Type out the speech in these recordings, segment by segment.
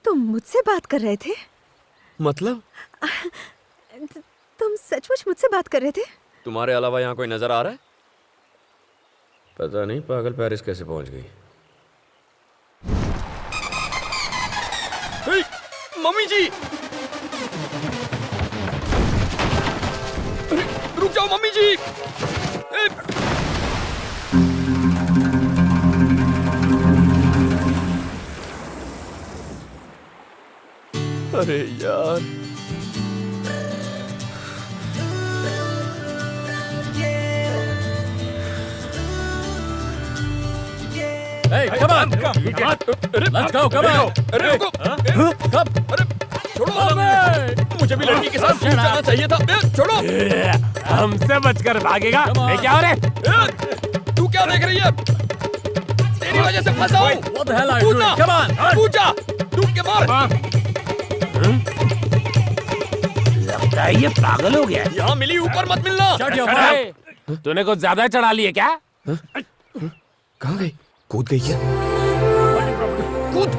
तुम मुझसे बात कर रहे थे? मतलब? तुम सचमुच मुझसे बात कर रहे थे? तुम्हारे अलावा यहाँ कोई नजर आ रहा है? पता नहीं पागल पेरिस कैसे पहुंच गई। हे, मम्मी जी! रुक जाओ मम्मी जी! हे! अरे यार, Hey, come on! Let's go, come on! अरे रुको! Come! अरे छोड़ो! मुझे भी लड़की के साथ दूर जाना चाहिए था। छोड़ो! हमसे बचकर भागेगा? ये क्या हो रहा है? तू क्या देख रही है? तेरी वजह से फंसा हूँ। What the hell are you doing? Come on! कूद जा! डूब के मार! लगता है ये पागल हो गया। यहाँ मिली ऊपर मत मिलना। Shut your mouth! तूने कुछ ज्यादा चढ़ा लिए क्या? कहाँ गई? कूद गई क्या? कूद!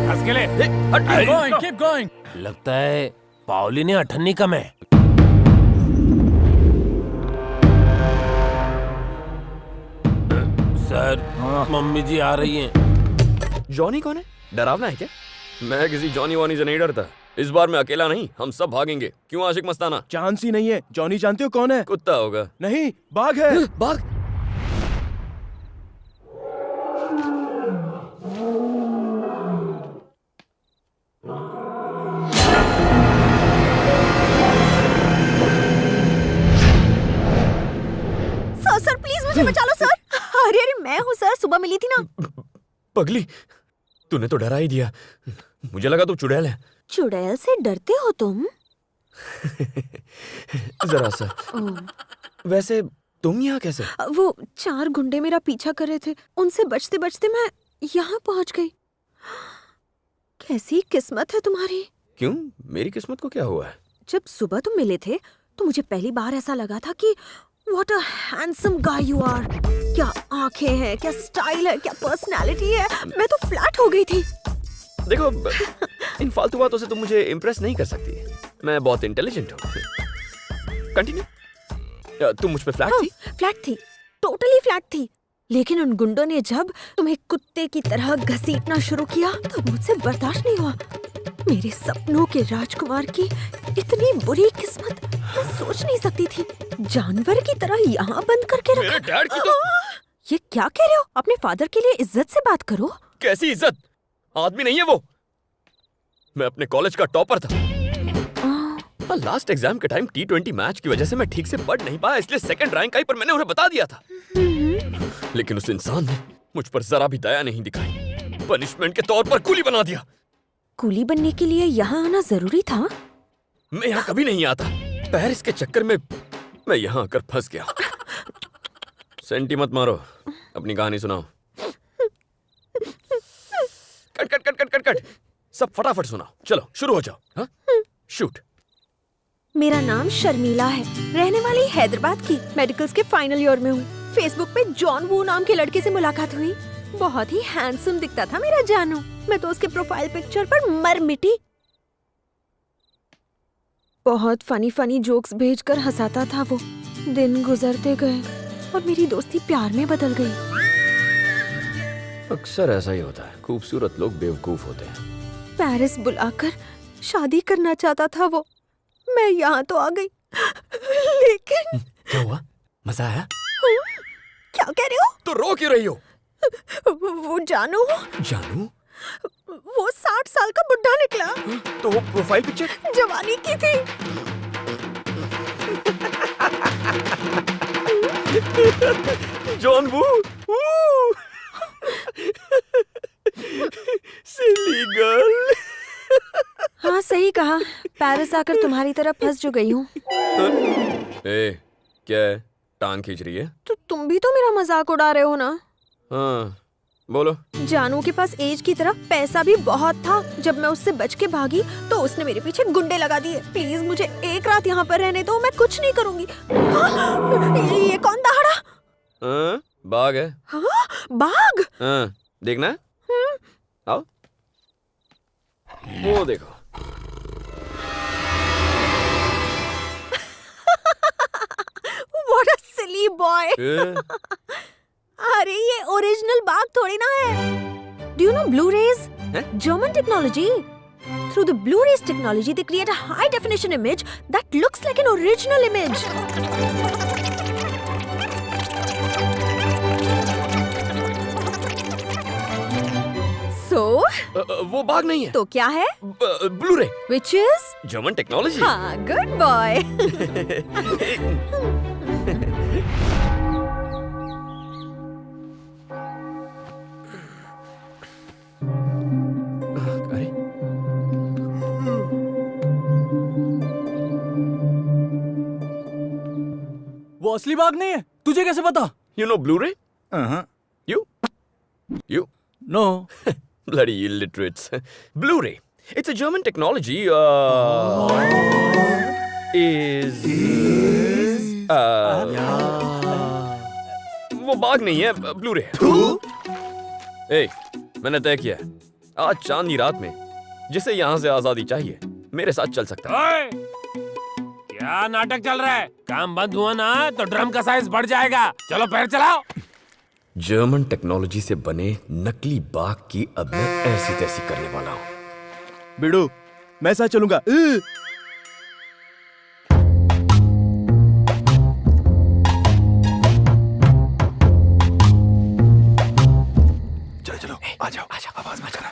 हंस के ले। Keep going, keep going! लगता है पाओली ने अठन्नी कम है। सर, मम्मी जी आ रही हैं। जॉनी कौन है? डरावना है क्या? मैं किसी जॉनी वॉनी से नहीं डरता। इस बार मैं अकेला नहीं, हम सब भागेंगे। क्यों आशिक मस्ताना? चांस ही नहीं है। जॉनी जानते हो कौन है? कुत्ता होगा। नहीं, बाघ है। बाघ? सर प्लीज मुझे बचा लो सर। अरे अरे मैं हूँ सर, सुबह मिली थी ना। पगली, तूने तो डरा ही दिया। मुझे लगा तू चुड़ैल है। चुड़ैल से डरते हो तुम? जरा सा। वैसे तुम यहाँ कैसे? वो 4 गुंडे मेरा पीछा कर रहे थे, उनसे बचते बचते मैं यहाँ पहुँच गई। कैसी किस्मत है तुम्हारी। क्यों? मेरी किस्मत को क्या हुआ है? जब सुबह तुम मिले थे तो मुझे पहली बार ऐसा लगा था कि what a handsome guy you are. क्या आंखें हैं, क्या स्टाइल है, क्या पर्सनालिटी है। मैं तो फ्लैट हो गई थी। देखो, इन फालतू बातों से तुम मुझे इम्प्रेस नहीं कर सकती। मैं बहुत इंटेलिजेंट हूँ। कंटिन्यू। तुम मुझ पे फ्लैट थी? फ्लैट थी, टोटली फ्लैट थी। लेकिन उन गुंडों ने जब तुम्हें कुत्ते की तरह घसीटना शुरू किया तो मुझसे बर्दाश्त नहीं हुआ। मेरे सपनों के राजकुमार की इतनी बुरी किस्मत मैं सोच नहीं सकती थी। जानवर की तरह यहाँ बंद करके रखा। मेरे डैड की तो... ये क्या कह रहे हो? अपने फादर के लिए इज्जत से बात करो। कैसी इज्जत? आदमी नहीं है वो। मैं अपने कॉलेज का टॉपर था। लास्ट एग्जाम के टाइम T20 मैच की वजह से मैं ठीक से पढ़ नहीं पाया, इसलिए सेकंड रैंक आई, पर मैंने उन्हें बता दिया था। लेकिन उस इंसान ने मुझ पर जरा भी दया नहीं दिखाई। पनिशमेंट के तौर पर कूली बना दिया। कूली बनने के लिए यहाँ आना जरूरी था? मैं यहाँ कभी नहीं आता। पेरिस के चक्कर में मैं यहाँ आकर फंस गया। सेंटी मत मारो, अपनी कहानी सुनाओ। Cut cut cut cut cut cut, सब फटाफट सुनाओ। चलो शुरू हो जाओ। हाँ? शूट। मेरा नाम शर्मिला है, रहने वाली हैदराबाद की। मेडिकल्स के फाइनल ईयर में हूँ। फेसबुक पे जॉन वू नाम के लड़के से मुलाकात हुई। बहुत ही हैंडसम दिखता था मेरा जानू। मैं तो उसके प्रोफाइल पिक्चर पर मर मिटी। बहुत फनी फनी जोक्स भेजकर हंसाता था वो। दिन गुजरते गए और मेरी दोस्ती प्यार में बदल गई। अक्सर ऐसा ही होता है, खूबसूरत लोग बेवकूफ होते हैं। पेरिस बुलाकर शादी करना चाहता था वो। मैं यहाँ तो आ गई, लेकिन क्या हुआ? मजा आया? क्या कह रहे हो? तो रो क्यों रही हो? वो जानू जानू? वो 60 साल का बुढ़ा निकला। तो वो प्रोफाइल पिक्चर जवानी की थी। John Woo. Silly girl. हाँ सही कहा। पेरिस आकर तुम्हारी तरह फंस जो गई हूँ। ए, क्या है? टांग खींच रही है? तो तुम भी तो मेरा मजाक उड़ा रहे हो ना? हाँ, बोलो। जानू के पास एज की तरह पैसा भी बहुत था। जब मैं उससे बच के भागी तो उसने मेरे पीछे गुंडे लगा दिए। प्लीज मुझे एक रात यहाँ पर रहने दो, मैं कुछ नहीं करूँगी। हाँ, ये कौन दहाड़ा? बाघ है। हाँ, बाघ? हाँ, देखना है? आओ, वो देखो। What a silly boy! ए, अरे ये ओरिजिनल बाग थोड़ी ना है। Do you know Blu-rays? हैं? German technology. Through the Blu-rays technology, they create a high-definition image that looks like an original image. So, वो बाग नहीं है, तो क्या है? Blu-ray, Which is? German technology. हाँ, good boy. अरे वो असली बाग नहीं है, तुझे कैसे पता? You know Blu ray? You? No. Bloody illiterates. Blu-ray. It's a German technology. वो बाग नहीं है, ब्लू-रे है। ए, मैंने तय किया है, आज चांदनी रात में जिसे यहाँ से आजादी चाहिए, मेरे साथ चल सकता है। ओए! क्या नाटक चल रहा है? काम बंद हुआ ना तो ड्रम का साइज बढ़ जाएगा। चलो पैर चलाओ। जर्मन टेक्नोलॉजी से बने नकली बाग की अब मैं ऐसी तैसी करने वाला हूँ। बिडू, मैं साथ चलूंगा। चलो चलो, आ जाओ, आवाज मत करना।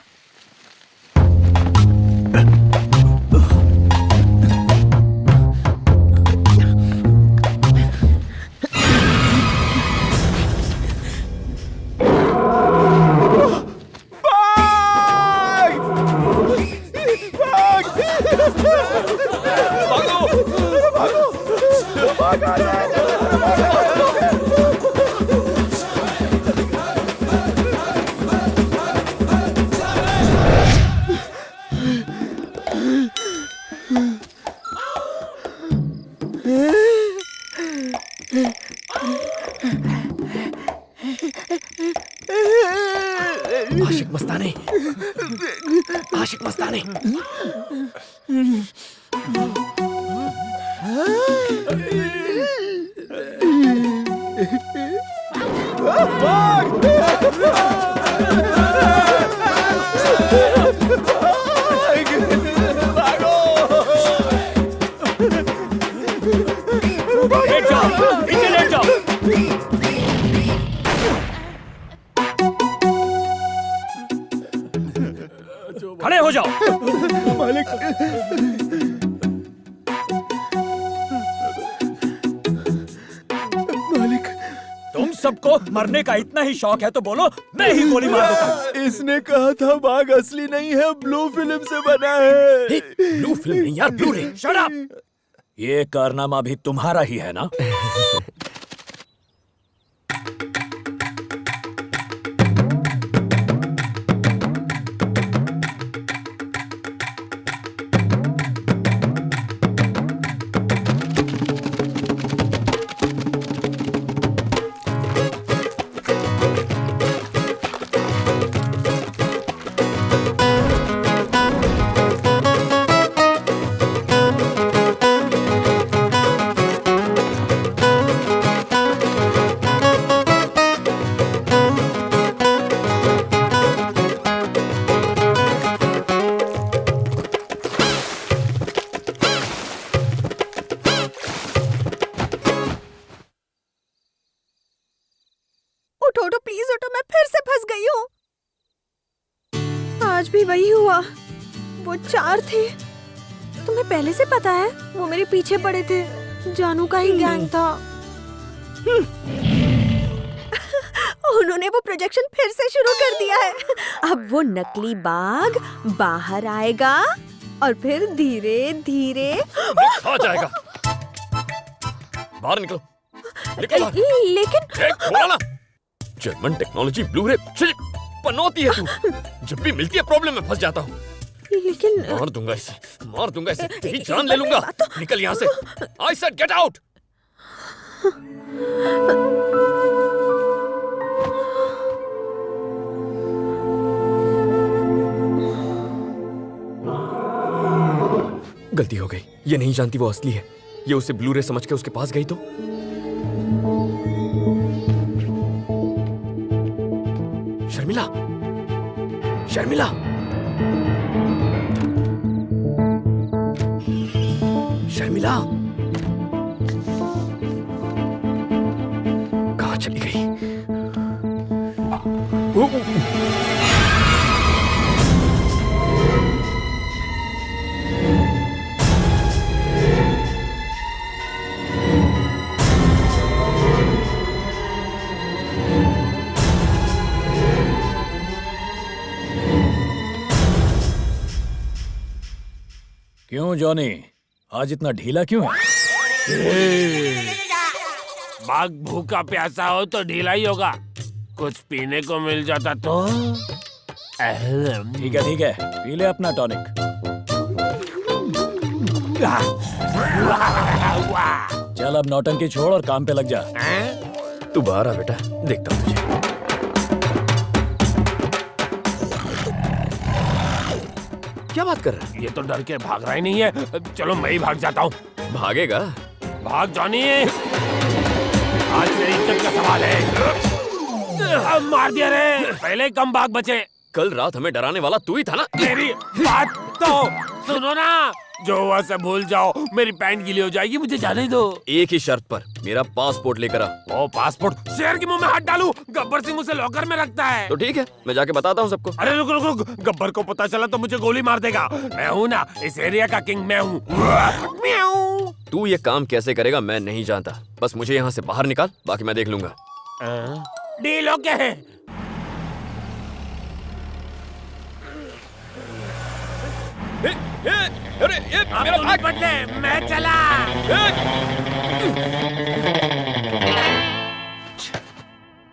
आशिक मस्ताने, आशिक मस्ताने। लेट जाओ, पीछे लेट जाओ। खड़े हो जाओ। मालिक, मालिक, तुम सबको मरने का इतना ही शौक है तो बोलो, मैं ही गोली मार देता हूँ। इसने कहा था बाग असली नहीं है, ब्लू फिल्म से बना है। ब्लू फिल्म नहीं यार, ब्लू-रे। Shut up! ये कारनामा भी तुम्हारा ही है ना? उठो प्लीज उठो, मैं फिर से फंस गई हूँ। आज भी वही हुआ। वो 4 थे। तुम्हें पहले से पता है, वो मेरे पीछे पड़े थे। जानू का ही गैंग था। उन्होंने वो प्रोजेक्शन फिर से शुरू कर दिया है। अब वो नकली बाग बाहर आएगा और फिर धीरे धीरे खा जाएगा। बाहर निकलो, निकलो बाहर। लेकिन बोला ना, जर्मन टेक्नोलॉजी ब्लू-रे पनौती है तू। जब भी मिलती है प्रॉब्लम में फंस जाता हूँ। लेकिन मार दूंगा इसे, तेरी जान ले लूंगा। निकल यहाँ से। I said get out। ये नहीं जानती वो असली है। ये उसे ब्लू रे समझ के उसके पास गई तो? शर्मिला, शर्मिला, शर्मिला, कहाँ चली गई? क्यों जॉनी, आज इतना ढीला क्यों है? बाघ भूखा प्यासा हो तो ढीला ही होगा। कुछ पीने को मिल जाता तो। ठीक है, पी ले अपना टॉनिक। चल अब नौटंकी छोड़ और काम पे लग जा। तू बाहर आ बेटा, देखता हूँ तुझे। क्या बात कर रहा है? ये तो डर के भाग रहा ही नहीं है। चलो मैं ही भाग जाता हूँ। भागेगा? भाग जॉनी, आज से इज्जत का सवाल है। अब मार दिया रे, पहले ही कम भाग बचे। कल रात हमें डराने वाला तू ही था ना? मेरी बात तो सुनो ना, जो हुआ से भूल जाओ। मेरी पैंट गीली हो जाएगी, मुझे जाने दो। एक ही शर्त पर, मेरा पासपोर्ट लेकर आ। ओ पासपोर्ट, शेर के मुंह में हाथ डालूं? गब्बर सिंह उसे लॉकर में रखता है। तो ठीक है, मैं जाके बताता हूँ सबको। अरे रुक रुक रुक, गब्बर को पता चला तो मुझे गोली मार देगा। मैं हूँ ना इस एरिया का किंग, मैं हूँ। म्याऊं। तू ये काम कैसे करेगा मैं नहीं जानता, बस मुझे यहाँ से बाहर निकाल, बाकी मैं देख लूंगा। डील ओके है। अरे ये अब तुम निपट ले, मैं चला।